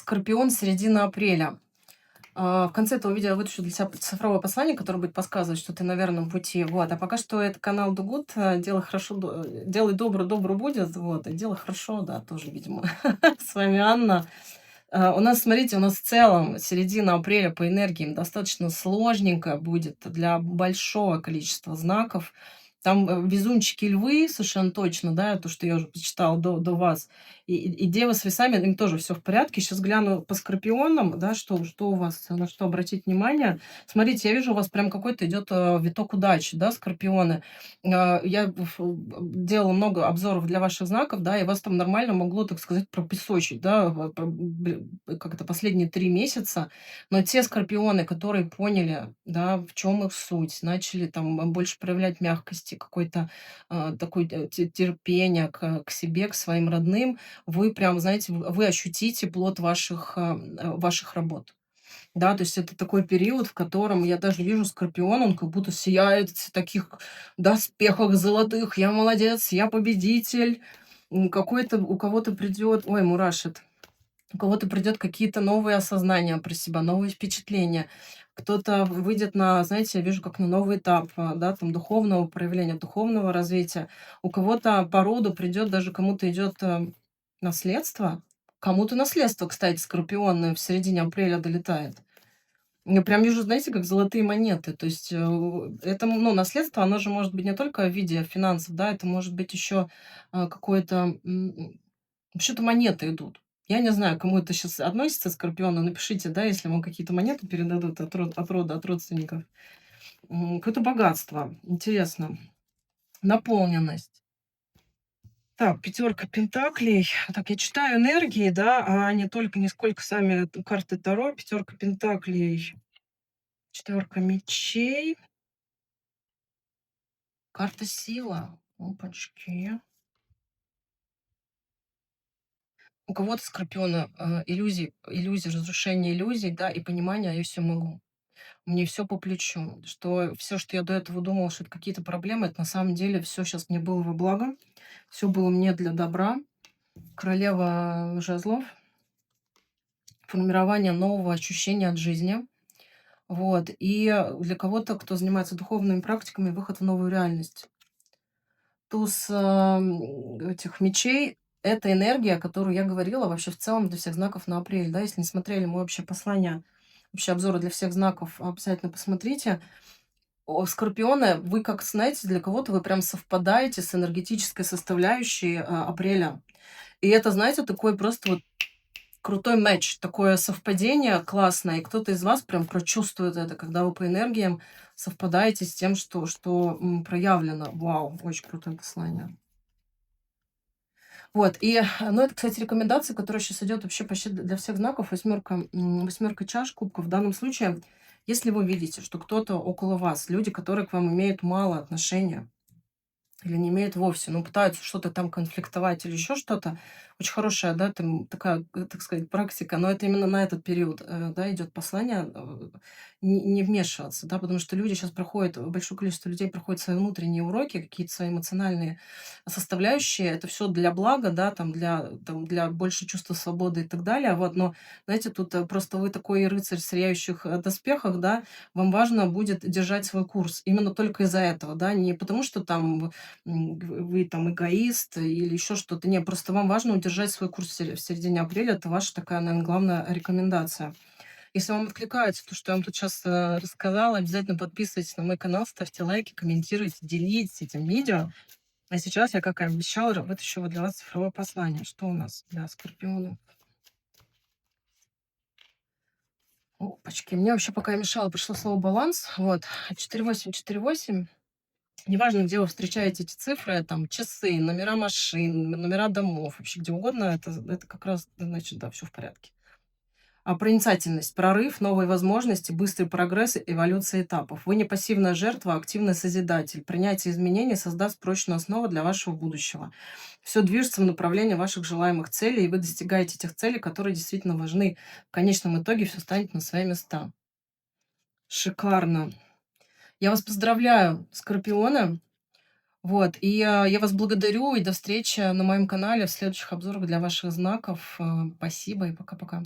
Скорпион, середина апреля. В конце этого видео я вытащу для себя цифровое послание, которое будет подсказывать, что ты на верном пути. Вот. А пока что это канал Do Good. Делай хорошо, делай добро, добро будет. Вот. И делай хорошо, да, тоже, видимо. С вами Анна. У нас, смотрите, у нас в целом середина апреля по энергиям достаточно сложненькая будет для большого количества знаков. Там везунчики львы, совершенно точно, да, то, что я уже почитала до вас. И девы с весами, им тоже все в порядке. Сейчас гляну по скорпионам, да, что у вас, на что обратить внимание. Смотрите, я вижу, у вас прям какой-то идет виток удачи, да, скорпионы. Я делала много обзоров для ваших знаков, да, и вас там нормально могло, так сказать, пропесочить, да, как это, последние 3 месяца. Но те скорпионы, которые поняли, да, в чем их суть, начали там больше проявлять мягкости, какой-то такой терпения к себе, к своим родным, вы прям, знаете, вы ощутите плод ваших работ. Да, то есть это такой период, в котором я даже вижу скорпион, он как будто сияет в таких доспехах золотых. Я молодец, я победитель. Какой-то у кого-то придет, ой, мурашит, у кого-то придет какие-то новые осознания про себя, новые впечатления. Кто-то выйдет на, знаете, я вижу, как на новый этап, да, там, духовного проявления, духовного развития. У кого-то по роду придет, даже кому-то идет наследство. Кому-то наследство, кстати, скорпионное в середине апреля долетает. Я прям вижу, знаете, как золотые монеты. То есть это, ну, наследство, оно же может быть не только в виде финансов, да, это может быть еще какое-то вообще-то монеты идут. Я не знаю, кому это сейчас относится, скорпионы. Напишите, да, если вам какие-то монеты передадут от рода, от родственников. Какое-то богатство. Интересно. Наполненность. Так, пятерка пентаклей. Так, я читаю энергии, да, а не только, не сколько сами карты Таро. Пятерка пентаклей, четверка мечей, карта сила. Опачки. У кого-то скорпиона иллюзии, разрушение иллюзий, да, и понимание, а я все могу. Мне все по плечу. Что все, что я до этого думала, что это какие-то проблемы, это на самом деле все сейчас мне было во благо. Все было мне для добра. Королева жезлов. Формирование нового ощущения от жизни. Вот. И для кого-то, кто занимается духовными практиками, выход в новую реальность. Туз этих мечей — это энергия, о которой я говорила вообще в целом для всех знаков на апрель. Да, если не смотрели мое общее послание, общие обзоры для всех знаков, обязательно посмотрите. Скорпионы, вы как знаете, для кого-то вы прям совпадаете с энергетической составляющей апреля. И это, знаете, такой просто вот крутой матч, такое совпадение классное. И кто-то из вас прям прочувствует это, когда вы по энергиям совпадаете с тем, что проявлено. Вау, очень крутое послание. Вот, и, ну, это, кстати, рекомендация, которая сейчас идет вообще почти для всех знаков. Восьмерка чаш, кубков. В данном случае, если вы видите, что кто-то около вас, люди, которые к вам имеют мало отношения, или не имеют вовсе, но пытаются что-то там конфликтовать или еще что-то. Очень хорошая, да, там такая, так сказать, практика, но это именно на этот период, да, идет послание, не вмешиваться, да, потому что люди сейчас проходят, большое количество людей проходят свои внутренние уроки, какие-то свои эмоциональные составляющие, это все для блага, да, там, для больше чувства свободы и так далее, вот, но, знаете, тут просто вы такой рыцарь в сияющих доспехах, да, вам важно будет держать свой курс именно только из-за этого, да, не потому что там вы там эгоист или еще что-то. Не, просто вам важно удержать свой курс в середине апреля. Это ваша такая, наверное, главная рекомендация. Если вам откликается то, что я вам тут сейчас рассказала, обязательно подписывайтесь на мой канал, ставьте лайки, комментируйте, делитесь этим видео. А сейчас я, как и обещала, вытащила для вас цифровое послание. Что у нас для скорпиона? Опачки. Мне вообще пока мешало, пришло слово баланс. Вот. 4848. Неважно, где вы встречаете эти цифры, там часы, номера машин, номера домов, вообще где угодно, это как раз значит, да, все в порядке. А проницательность, прорыв, новые возможности, быстрый прогресс, эволюция этапов. Вы не пассивная жертва, а активный созидатель. Принятие изменений создаст прочную основу для вашего будущего. Все движется в направлении ваших желаемых целей, и вы достигаете тех целей, которые действительно важны. В конечном итоге все станет на свои места. Шикарно. Я вас поздравляю, Скорпионы. Вот, и я вас благодарю, и до встречи на моем канале в следующих обзорах для ваших знаков. Спасибо и пока-пока.